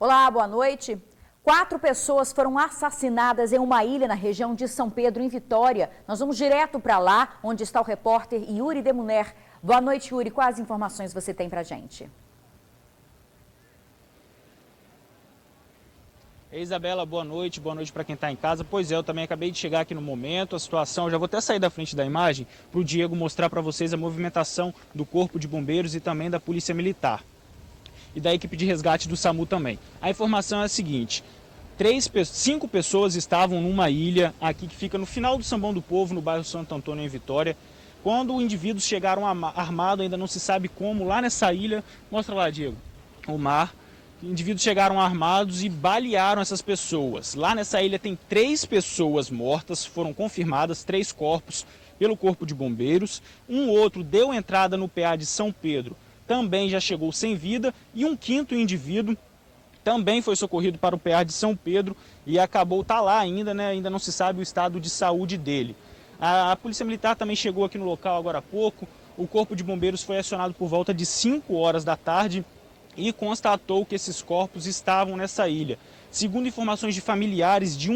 Olá, boa noite. 4 pessoas foram assassinadas em uma ilha na região de São Pedro, em Vitória. Nós vamos direto para lá, onde está o repórter Yuri Demuner. Boa noite, Yuri. Quais informações você tem para a gente? Isabela, boa noite para quem está em casa. Pois é, eu também acabei de chegar aqui no momento, a situação, eu já vou até sair da frente da imagem para o Diego mostrar para vocês a movimentação do Corpo de Bombeiros e também da Polícia Militar e da equipe de resgate do SAMU também. A informação é a seguinte: 5 pessoas estavam numa ilha aqui que fica no final do Sambão do Povo, no bairro Santo Antônio, em Vitória, quando indivíduos chegaram armados, ainda não se sabe como, lá nessa ilha. Mostra lá, Diego, o mar. Indivíduos chegaram armados e balearam essas pessoas. Lá nessa ilha tem 3 pessoas mortas, foram confirmadas 3 corpos pelo Corpo de Bombeiros. Um outro deu entrada no PA de São Pedro, também já chegou sem vida, e um 5º indivíduo também foi socorrido para o PA de São Pedro e acabou lá ainda, né? Ainda não se sabe o estado de saúde dele. A Polícia Militar também chegou aqui no local agora há pouco. O Corpo de Bombeiros foi acionado por volta de 5 horas da tarde e constatou que esses corpos estavam nessa ilha. Segundo informações de familiares de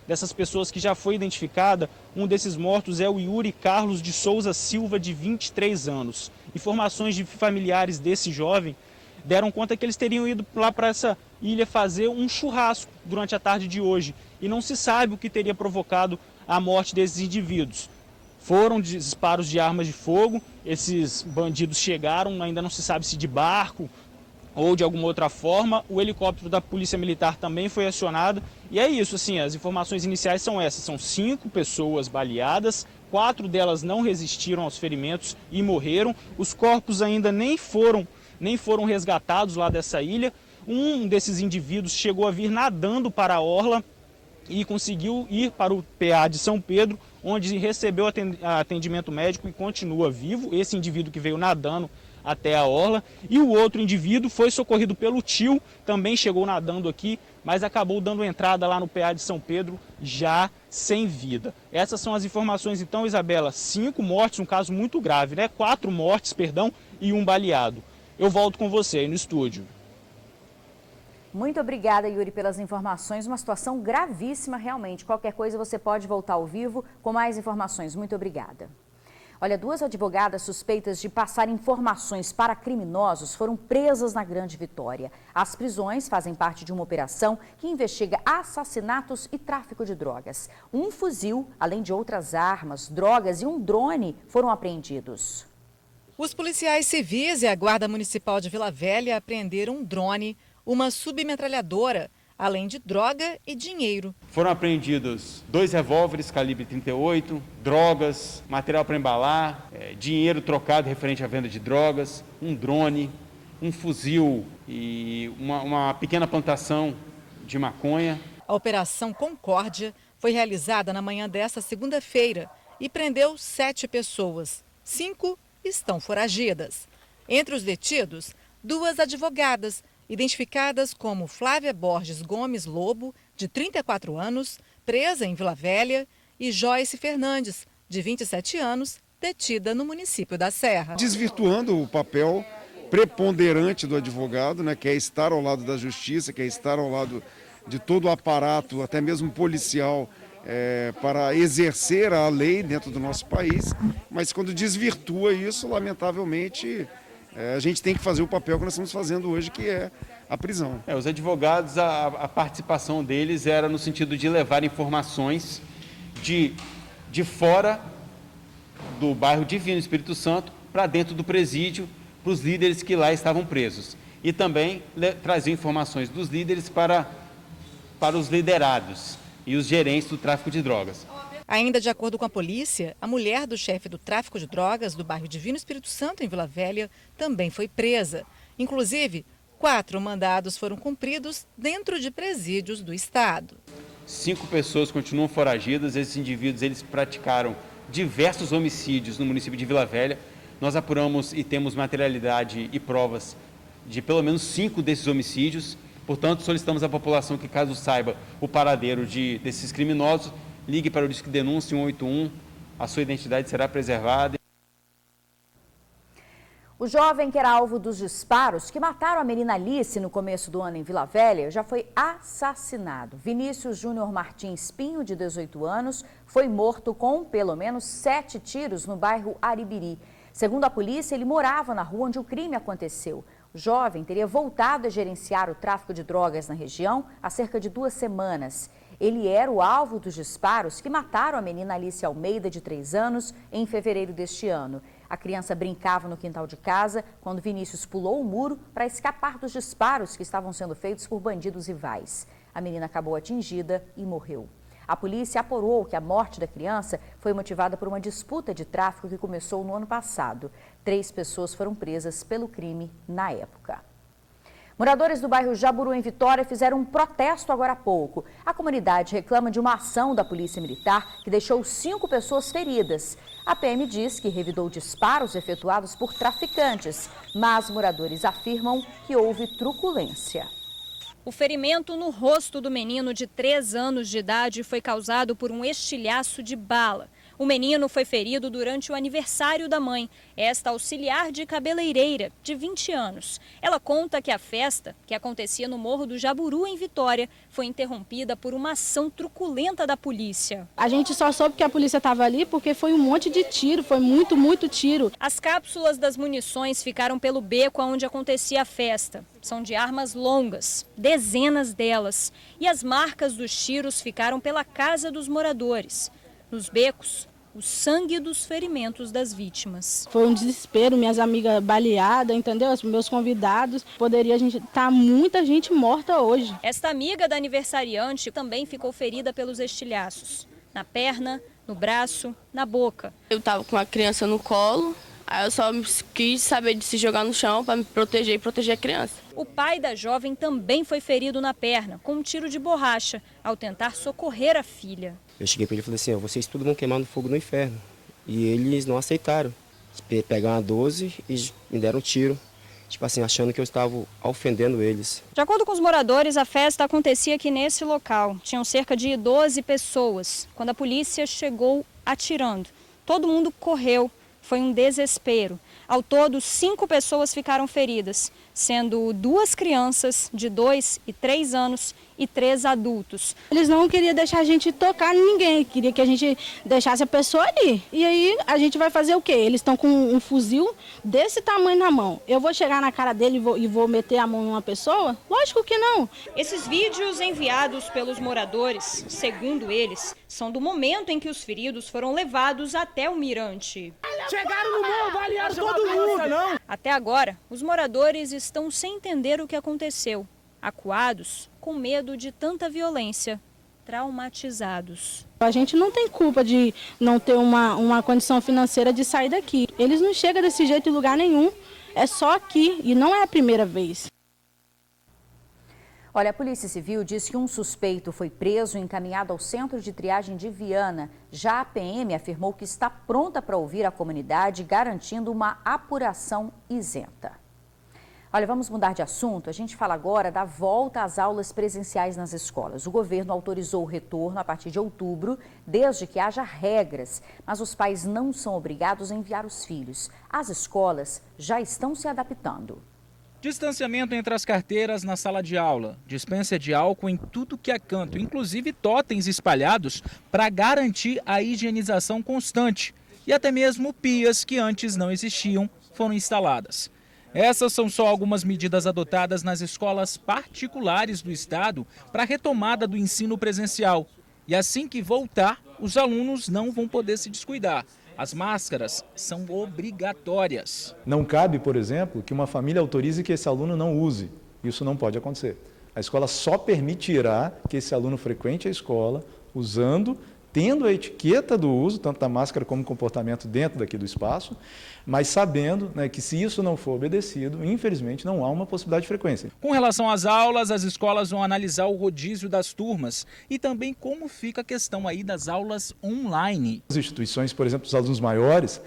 dessas pessoas que já foi identificada, um desses mortos é o Yuri Carlos de Souza Silva, de 23 anos. Informações de familiares desse jovem deram conta que eles teriam ido lá para essa ilha fazer um churrasco durante a tarde de hoje. E não se sabe o que teria provocado a morte desses indivíduos. Foram disparos de armas de fogo, esses bandidos chegaram, ainda não se sabe se de barco ou de alguma outra forma. O helicóptero da Polícia Militar também foi acionado. E é isso, assim, as informações iniciais são essas: são 5 pessoas baleadas, 4 delas não resistiram aos ferimentos e morreram. Os corpos ainda nem foram resgatados lá dessa ilha. Um desses indivíduos chegou a vir nadando para a orla e conseguiu ir para o PA de São Pedro, onde recebeu atendimento médico e continua vivo. Esse indivíduo que veio nadando até a orla. E o outro indivíduo foi socorrido pelo tio, também chegou nadando aqui, mas acabou dando entrada lá no PA de São Pedro já sem vida. Essas são as informações então, Isabela. 5 mortes, um caso muito grave, né? 4 mortes, perdão, e um baleado. Eu volto com você aí no estúdio. Muito obrigada, Yuri, pelas informações. Uma situação gravíssima, realmente. Qualquer coisa você pode voltar ao vivo com mais informações. Muito obrigada. Olha, 2 advogadas suspeitas de passar informações para criminosos foram presas na Grande Vitória. As prisões fazem parte de uma operação que investiga assassinatos e tráfico de drogas. Um fuzil, além de outras armas, drogas e um drone foram apreendidos. Os policiais civis e a Guarda Municipal de Vila Velha apreenderam um drone, uma submetralhadora, além de droga e dinheiro. Foram apreendidos 2 revólveres calibre 38, drogas, material para embalar, dinheiro trocado referente à venda de drogas, um drone, um fuzil e uma pequena plantação de maconha. A Operação Concórdia foi realizada na manhã desta segunda-feira e prendeu 7 pessoas. 5 estão foragidas. Entre os detidos, 2 advogadas, identificadas como Flávia Borges Gomes Lobo, de 34 anos, presa em Vila Velha, e Joyce Fernandes, de 27 anos, detida no município da Serra. Desvirtuando o papel preponderante do advogado, né, que é estar ao lado da justiça, que é estar ao lado de todo o aparato, até mesmo policial, para exercer a lei dentro do nosso país, mas quando desvirtua isso, lamentavelmente, a gente tem que fazer o papel que nós estamos fazendo hoje, que é a prisão. Os advogados, a participação deles era no sentido de levar informações de fora do bairro Divino Espírito Santo para dentro do presídio, para os líderes que lá estavam presos. E também trazer informações dos líderes para os liderados e os gerentes do tráfico de drogas. Ainda de acordo com a polícia, a mulher do chefe do tráfico de drogas do bairro Divino Espírito Santo, em Vila Velha, também foi presa. Inclusive, 4 mandados foram cumpridos dentro de presídios do estado. 5 pessoas continuam foragidas. Esses indivíduos, eles praticaram diversos homicídios no município de Vila Velha. Nós apuramos e temos materialidade e provas de pelo menos 5 desses homicídios. Portanto, solicitamos à população que, caso saiba o paradeiro desses criminosos, ligue para o Disque Denúncia 181, a sua identidade será preservada. O jovem que era alvo dos disparos que mataram a menina Alice no começo do ano em Vila Velha já foi assassinado. Vinícius Júnior Martins Pinho, de 18 anos, foi morto com pelo menos 7 tiros no bairro Aribiri. Segundo a polícia, ele morava na rua onde o crime aconteceu. O jovem teria voltado a gerenciar o tráfico de drogas na região há cerca de 2 semanas. Ele era o alvo dos disparos que mataram a menina Alice Almeida, de 3 anos, em fevereiro deste ano. A criança brincava no quintal de casa quando Vinícius pulou o muro para escapar dos disparos que estavam sendo feitos por bandidos rivais. A menina acabou atingida e morreu. A polícia apurou que a morte da criança foi motivada por uma disputa de tráfico que começou no ano passado. 3 pessoas foram presas pelo crime na época. Moradores do bairro Jaburu, em Vitória, fizeram um protesto agora há pouco. A comunidade reclama de uma ação da Polícia Militar que deixou 5 pessoas feridas. A PM diz que revidou disparos efetuados por traficantes, mas moradores afirmam que houve truculência. O ferimento no rosto do menino de 3 anos de idade foi causado por um estilhaço de bala. O menino foi ferido durante o aniversário da mãe, esta auxiliar de cabeleireira, de 20 anos. Ela conta que a festa, que acontecia no Morro do Jaburu, em Vitória, foi interrompida por uma ação truculenta da polícia. A gente só soube que a polícia estava ali porque foi um monte de tiro, foi muito tiro. As cápsulas das munições ficaram pelo beco onde acontecia a festa. São de armas longas, dezenas delas. E as marcas dos tiros ficaram pela casa dos moradores. Nos becos, o sangue dos ferimentos das vítimas. Foi um desespero, minhas amigas baleadas, entendeu? Os meus convidados, poderia estar muita gente morta hoje. Esta amiga da aniversariante também ficou ferida pelos estilhaços. Na perna, no braço, na boca. Eu estava com a criança no colo, aí eu só quis saber de se jogar no chão para me proteger e proteger a criança. O pai da jovem também foi ferido na perna, com um tiro de borracha, ao tentar socorrer a filha. Eu cheguei para ele e falei assim, vocês tudo vão queimar no fogo no inferno. E eles não aceitaram. Pegaram uma 12 e me deram um tiro, tipo assim, achando que eu estava ofendendo eles. De acordo com os moradores, a festa acontecia aqui nesse local. Tinham cerca de 12 pessoas, quando a polícia chegou atirando. Todo mundo correu, foi um desespero. Ao todo, 5 pessoas ficaram feridas, sendo 2 crianças de 2 e 3 anos e 3 adultos. Eles não queriam deixar a gente tocar em ninguém, queria que a gente deixasse a pessoa ali. E aí a gente vai fazer o quê? Eles estão com um fuzil desse tamanho na mão. Eu vou chegar na cara dele e vou meter a mão numa pessoa? Lógico que não. Esses vídeos enviados pelos moradores, segundo eles, são do momento em que os feridos foram levados até o mirante. Chegaram no morro, balearam todo mundo! Até agora, os moradores estão sem entender o que aconteceu, acuados, com medo de tanta violência, traumatizados. A gente não tem culpa de não ter uma condição financeira de sair daqui. Eles não chegam desse jeito em lugar nenhum, é só aqui e não é a primeira vez. Olha, a Polícia Civil diz que um suspeito foi preso e encaminhado ao centro de triagem de Viana. Já a PM afirmou que está pronta para ouvir a comunidade, garantindo uma apuração isenta. Olha, vamos mudar de assunto. A gente fala agora da volta às aulas presenciais nas escolas. O governo autorizou o retorno a partir de outubro, desde que haja regras. Mas os pais não são obrigados a enviar os filhos. As escolas já estão se adaptando. Distanciamento entre as carteiras na sala de aula, dispensa de álcool em tudo que é canto, inclusive totens espalhados para garantir a higienização constante. E até mesmo pias que antes não existiam foram instaladas. Essas são só algumas medidas adotadas nas escolas particulares do estado para a retomada do ensino presencial. E assim que voltar, os alunos não vão poder se descuidar. As máscaras são obrigatórias. Não cabe, por exemplo, que uma família autorize que esse aluno não use. Isso não pode acontecer. A escola só permitirá que esse aluno frequente a escola usando, tendo a etiqueta do uso, tanto da máscara como comportamento dentro daqui do espaço, mas sabendo, né, que se isso não for obedecido, infelizmente não há uma possibilidade de frequência. Com relação às aulas, as escolas vão analisar o rodízio das turmas e também como fica a questão aí das aulas online. As instituições, por exemplo, dos alunos maiores,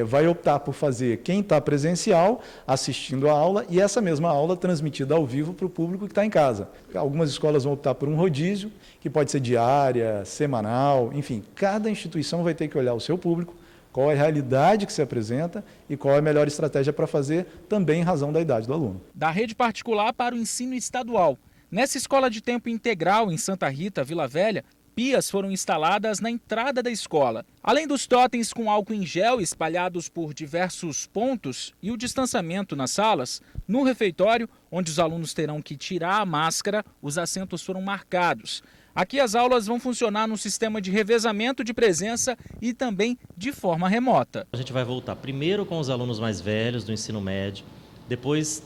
vai optar por fazer quem está presencial assistindo a aula e essa mesma aula transmitida ao vivo para o público que está em casa. Algumas escolas vão optar por um rodízio, que pode ser diária, semanal, enfim, cada instituição vai ter que olhar o seu público, qual é a realidade que se apresenta e qual é a melhor estratégia para fazer, também em razão da idade do aluno. Da rede particular para o ensino estadual. Nessa escola de tempo integral em Santa Rita, Vila Velha, pias foram instaladas na entrada da escola. Além dos totens com álcool em gel espalhados por diversos pontos e o distanciamento nas salas, no refeitório, onde os alunos terão que tirar a máscara, os assentos foram marcados. Aqui as aulas vão funcionar num sistema de revezamento de presença e também de forma remota. A gente vai voltar primeiro com os alunos mais velhos do ensino médio, depois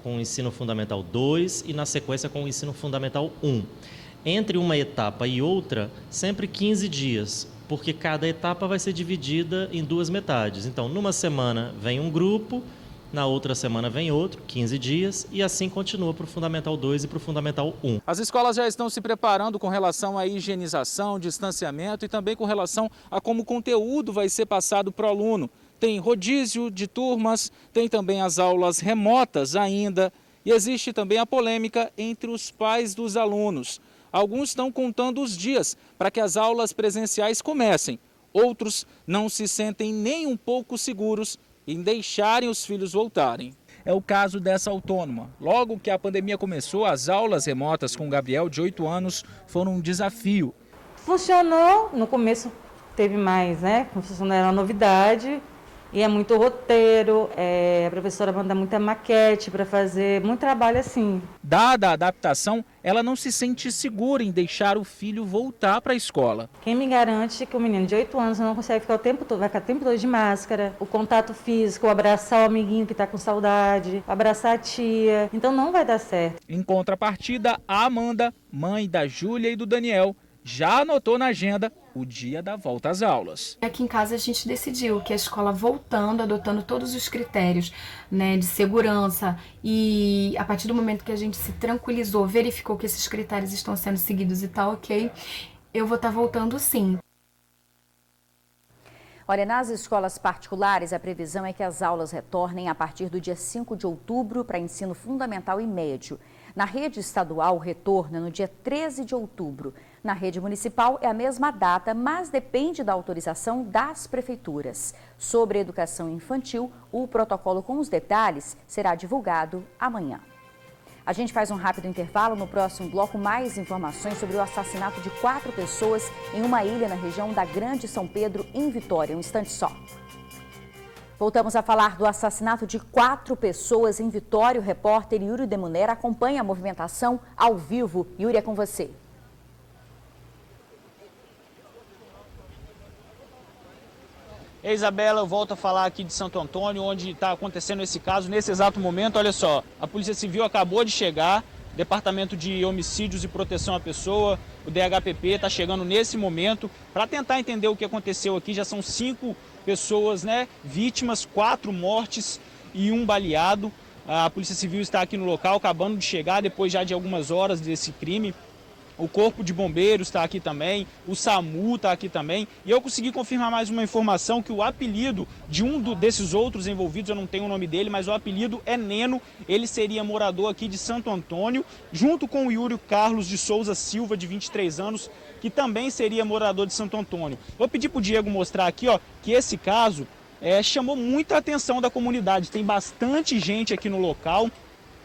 com o ensino fundamental 2 e na sequência com o ensino fundamental 1. Entre uma etapa e outra, sempre 15 dias, porque cada etapa vai ser dividida em 2 metades. Então, numa semana vem um grupo, na outra semana vem outro, 15 dias, e assim continua para o Fundamental 2 e para o Fundamental 1. As escolas já estão se preparando com relação à higienização, distanciamento e também com relação a como o conteúdo vai ser passado para o aluno. Tem rodízio de turmas, tem também as aulas remotas ainda, e existe também a polêmica entre os pais dos alunos. Alguns estão contando os dias para que as aulas presenciais comecem. Outros não se sentem nem um pouco seguros em deixarem os filhos voltarem. É o caso dessa autônoma. Logo que a pandemia começou, as aulas remotas com o Gabriel, de 8 anos, foram um desafio. Funcionou, no começo teve mais, né? Funcionou, era uma novidade. E é muito roteiro, a professora manda muita maquete para fazer, muito trabalho assim. Dada a adaptação, ela não se sente segura em deixar o filho voltar para a escola. Quem me garante que o menino de 8 anos não consegue ficar o tempo todo, vai ficar o tempo todo de máscara, o contato físico, abraçar o amiguinho que está com saudade, abraçar a tia, então não vai dar certo. Em contrapartida, a Amanda, mãe da Júlia e do Daniel, já anotou na agenda o dia da volta às aulas. Aqui em casa a gente decidiu que a escola voltando, adotando todos os critérios, né, de segurança, e a partir do momento que a gente se tranquilizou, verificou que esses critérios estão sendo seguidos e tá ok, eu vou estar voltando sim. Olha, nas escolas particulares, a previsão é que as aulas retornem a partir do dia 5 de outubro para ensino fundamental e médio. Na rede estadual, o retorno é no dia 13 de outubro. Na rede municipal é a mesma data, mas depende da autorização das prefeituras. Sobre a educação infantil, o protocolo com os detalhes será divulgado amanhã. A gente faz um rápido intervalo. No próximo bloco, mais informações sobre o assassinato de 4 pessoas em uma ilha na região da Grande São Pedro, em Vitória. Um instante só. Voltamos a falar do assassinato de 4 pessoas em Vitória. O repórter Yuri Demunera acompanha a movimentação ao vivo. Yuri, é com você. Isabela, eu volto a falar aqui de Santo Antônio, onde está acontecendo esse caso. Nesse exato momento, olha só, a Polícia Civil acabou de chegar, Departamento de Homicídios e Proteção à Pessoa, o DHPP está chegando nesse momento para tentar entender o que aconteceu aqui. Já são 5 pessoas, né, vítimas, 4 mortes e 1 baleado. A Polícia Civil está aqui no local, acabando de chegar depois já de algumas horas desse crime. O Corpo de Bombeiros está aqui também, o SAMU está aqui também. E eu consegui confirmar mais uma informação que o apelido de desses outros envolvidos, eu não tenho o nome dele, mas o apelido é Neno. Ele seria morador aqui de Santo Antônio, junto com o Yuri Carlos de Souza Silva, de 23 anos, que também seria morador de Santo Antônio. Vou pedir para o Diego mostrar aqui, ó, que esse caso chamou muita atenção da comunidade. Tem bastante gente aqui no local,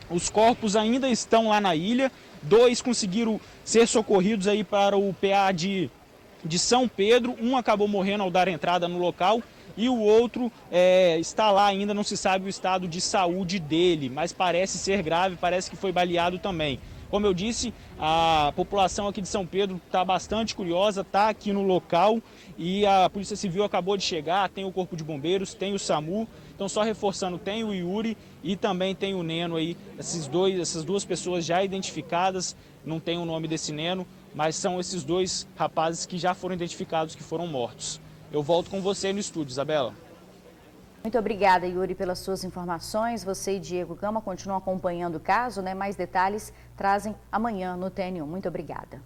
os corpos ainda estão lá na ilha. 2 conseguiram ser socorridos aí para o PA de São Pedro. Um acabou morrendo ao dar entrada no local e o outro está lá ainda, não se sabe o estado de saúde dele, mas parece ser grave, parece que foi baleado também. Como eu disse, a população aqui de São Pedro está bastante curiosa, está aqui no local e a Polícia Civil acabou de chegar, tem o Corpo de Bombeiros, tem o SAMU. Então, só reforçando, tem o Yuri e também tem o Neno aí. Essas 2 pessoas já identificadas, não tem o nome desse Neno, mas são esses 2 rapazes que já foram identificados, que foram mortos. Eu volto com você no estúdio, Isabela. Muito obrigada, Yuri, pelas suas informações. Você e Diego Gama continuam acompanhando o caso, né? Mais detalhes trazem amanhã no TN1. Muito obrigada.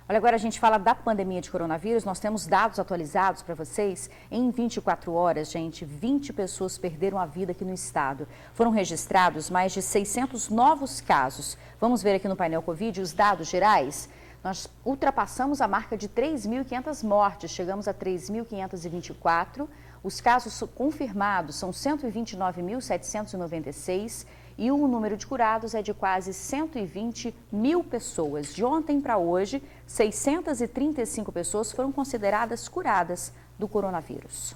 Olha, agora a gente fala da pandemia de coronavírus. Nós temos dados atualizados para vocês. Em 24 horas, gente, 20 pessoas perderam a vida aqui no estado. Foram registrados mais de 600 novos casos. Vamos ver aqui no painel Covid os dados gerais. Nós ultrapassamos a marca de 3.500 mortes, chegamos a 3.524. Os casos confirmados são 129.796 e o número de curados é de quase 120 mil pessoas. De ontem para hoje, 635 pessoas foram consideradas curadas do coronavírus.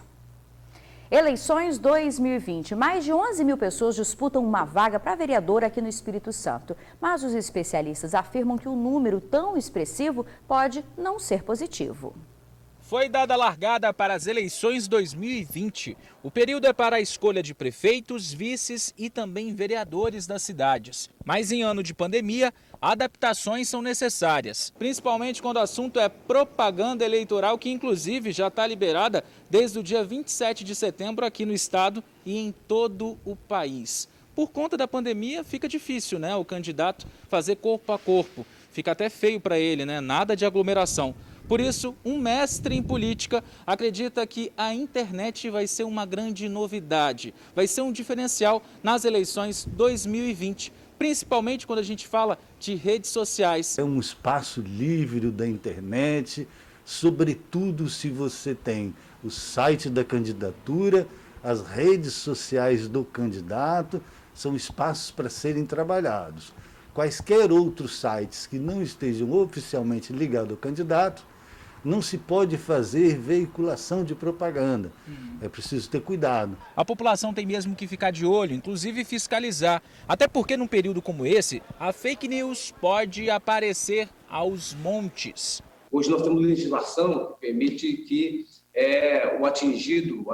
Eleições 2020. Mais de 11 mil pessoas disputam uma vaga para vereador aqui no Espírito Santo. Mas os especialistas afirmam que o número tão expressivo pode não ser positivo. Foi dada a largada para as eleições 2020. O período é para a escolha de prefeitos, vices e também vereadores das cidades. Mas em ano de pandemia, adaptações são necessárias, principalmente quando o assunto é propaganda eleitoral, que inclusive já está liberada desde o dia 27 de setembro aqui no estado e em todo o país. Por conta da pandemia, fica difícil, né, o candidato fazer corpo a corpo. Fica até feio para ele, né? Nada de aglomeração. Por isso, um mestre em política acredita que a internet vai ser uma grande novidade, vai ser um diferencial nas eleições 2020, principalmente quando a gente fala de redes sociais. É um espaço livre da internet, sobretudo se você tem o site da candidatura, as redes sociais do candidato, são espaços para serem trabalhados. Quaisquer outros sites que não estejam oficialmente ligados ao candidato, não se pode fazer veiculação de propaganda. É preciso ter cuidado. A população tem mesmo que ficar de olho, inclusive fiscalizar. Até porque num período como esse, a fake news pode aparecer aos montes. Hoje nós temos legislação que permite que o atingido,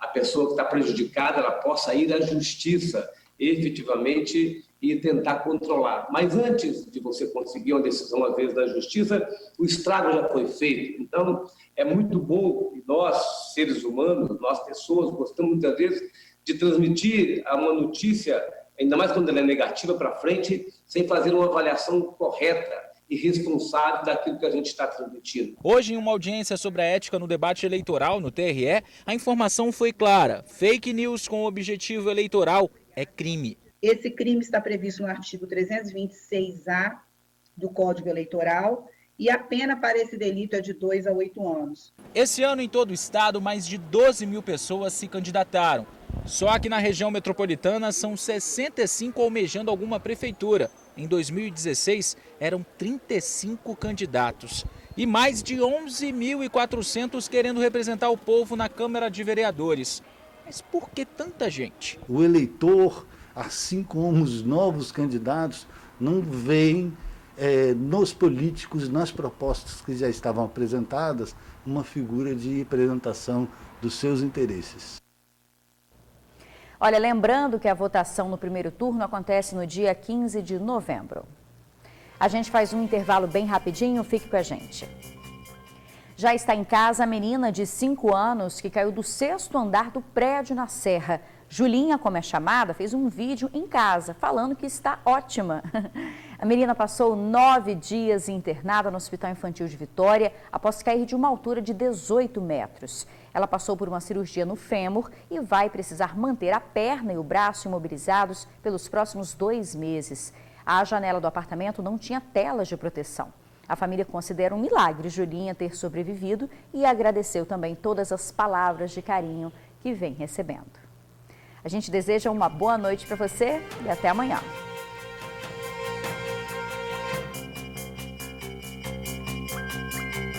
a pessoa que está prejudicada, ela possa ir à justiça efetivamente e tentar controlar. Mas antes de você conseguir uma decisão, às vezes, da justiça, o estrago já foi feito. Então, é muito bom que nós, seres humanos, nós pessoas, gostamos muitas vezes de transmitir uma notícia, ainda mais quando ela é negativa, para frente, sem fazer uma avaliação correta e responsável daquilo que a gente está transmitindo. Hoje, em uma audiência sobre a ética no debate eleitoral no TRE, a informação foi clara. Fake news com objetivo eleitoral é crime. Esse crime está previsto no artigo 326-A do Código Eleitoral e a pena para esse delito é de 2 a 8 anos. Esse ano, em todo o estado, mais de 12 mil pessoas se candidataram. Só aqui na região metropolitana são 65 almejando alguma prefeitura. Em 2016, eram 35 candidatos. E mais de 11.400 querendo representar o povo na Câmara de Vereadores. Mas por que tanta gente? O eleitor, assim como os novos candidatos, não veem nos políticos, nas propostas que já estavam apresentadas, uma figura de representação dos seus interesses. Olha, lembrando que a votação no primeiro turno acontece no dia 15 de novembro. A gente faz um intervalo bem rapidinho, fique com a gente. Já está em casa a menina de 5 anos que caiu do 6º andar do prédio na Serra. Julinha, como é chamada, fez um vídeo em casa falando que está ótima. A menina passou 9 dias internada no Hospital Infantil de Vitória após cair de uma altura de 18 metros. Ela passou por uma cirurgia no fêmur e vai precisar manter a perna e o braço imobilizados pelos próximos 2 meses. A janela do apartamento não tinha telas de proteção. A família considera um milagre Julinha ter sobrevivido e agradeceu também todas as palavras de carinho que vem recebendo. A gente deseja uma boa noite para você e até amanhã.